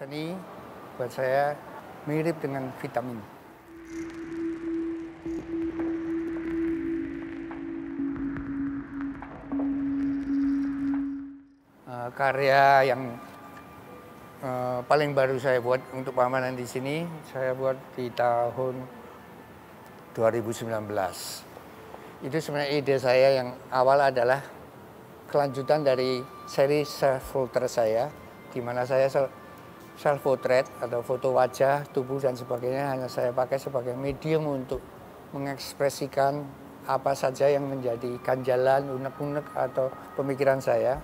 Seni buat saya mirip dengan vitamin. Karya yang paling baru saya buat untuk pameran di sini, saya buat di tahun 2019. Itu sebenarnya ide saya yang awal adalah kelanjutan dari seri self-portrait saya, di mana saya self-portrait atau foto wajah, tubuh, dan sebagainya hanya saya pakai sebagai medium untuk mengekspresikan apa saja yang menjadi ganjalan, unek-unek, atau pemikiran saya.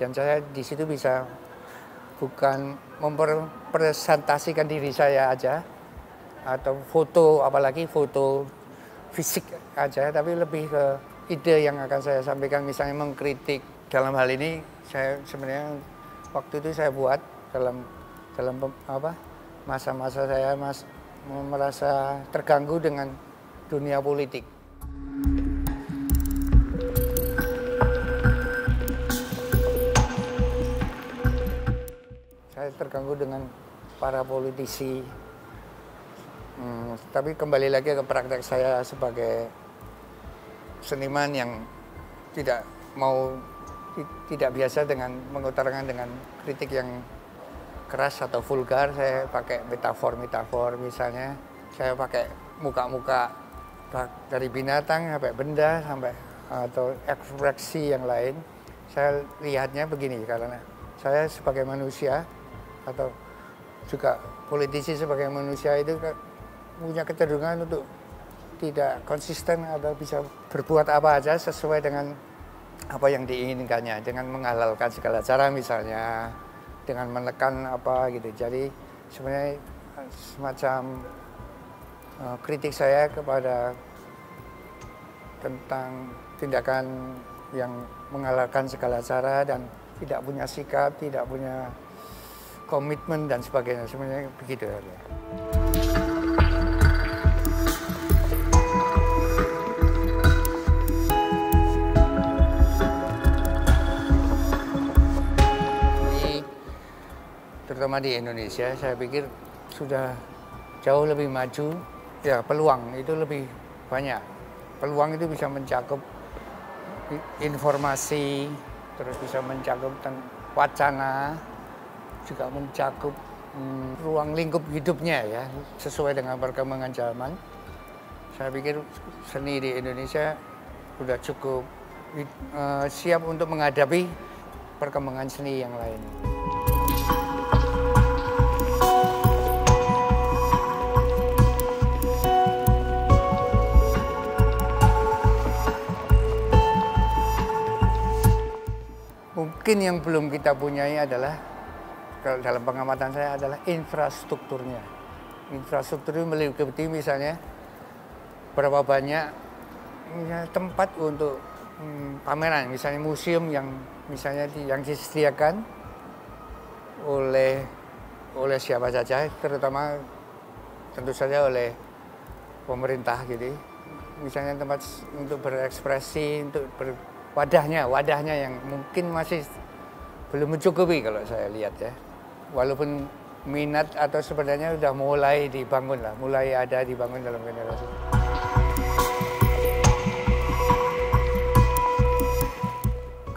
Dan saya di situ bisa bukan mempresentasikan diri saya aja, atau foto, apalagi foto fisik aja, tapi lebih ke ide yang akan saya sampaikan, misalnya mengkritik. Dalam hal ini saya sebenarnya waktu itu saya buat dalam masa-masa saya merasa terganggu dengan dunia politik. Saya terganggu dengan para politisi. Tapi kembali lagi ke praktek saya sebagai seniman yang tidak biasa dengan mengutarakan dengan kritik yang keras atau vulgar. Saya pakai metafor, misalnya saya pakai muka-muka dari binatang sampai benda atau ekspresi yang lain. Saya lihatnya begini, karena saya sebagai manusia atau juga politisi sebagai manusia itu punya kecenderungan untuk tidak konsisten atau bisa berbuat apa aja sesuai dengan apa yang diinginkannya, dengan menghalalkan segala cara, misalnya dengan menekan apa gitu. Jadi sebenarnya semacam kritik saya kepada tentang tindakan yang menghalalkan segala cara dan tidak punya sikap, tidak punya komitmen dan sebagainya, sebenarnya begitu ya. Terutama di Indonesia, saya pikir sudah jauh lebih maju. Ya, peluang itu lebih banyak. Peluang itu bisa mencakup informasi, terus bisa mencakup wacana, juga mencakup ruang lingkup hidupnya ya, sesuai dengan perkembangan zaman. Saya pikir seni di Indonesia sudah cukup siap untuk menghadapi perkembangan seni yang lain. Mungkin yang belum kita punyai adalah, kalau dalam pengamatan saya, adalah infrastrukturnya. Infrastruktur itu meliputi misalnya berapa banyak tempat untuk pameran, misalnya museum yang disediakan oleh siapa saja, terutama tentu saja oleh pemerintah gitu. Misalnya tempat untuk berekspresi, untuk wadahnya yang mungkin masih belum mencukupi kalau saya lihat ya. Walaupun minat atau sebenarnya sudah mulai dibangun lah, mulai ada dibangun dalam generasi.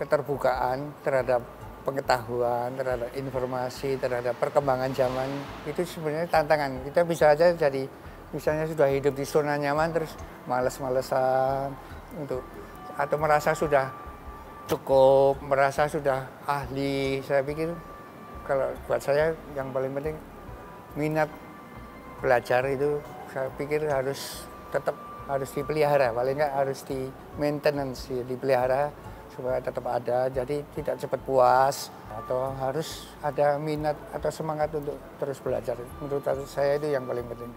Keterbukaan terhadap pengetahuan, terhadap informasi, terhadap perkembangan zaman, itu sebenarnya tantangan. Kita bisa aja jadi, misalnya sudah hidup di zona nyaman terus males-malesan atau merasa sudah cukup, merasa sudah ahli. Saya pikir kalau buat saya yang paling penting minat belajar itu, saya pikir tetap harus dipelihara, paling nggak harus di maintenance, dipelihara supaya tetap ada. Jadi tidak cepat puas, atau harus ada minat atau semangat untuk terus belajar. Menurut saya itu yang paling penting.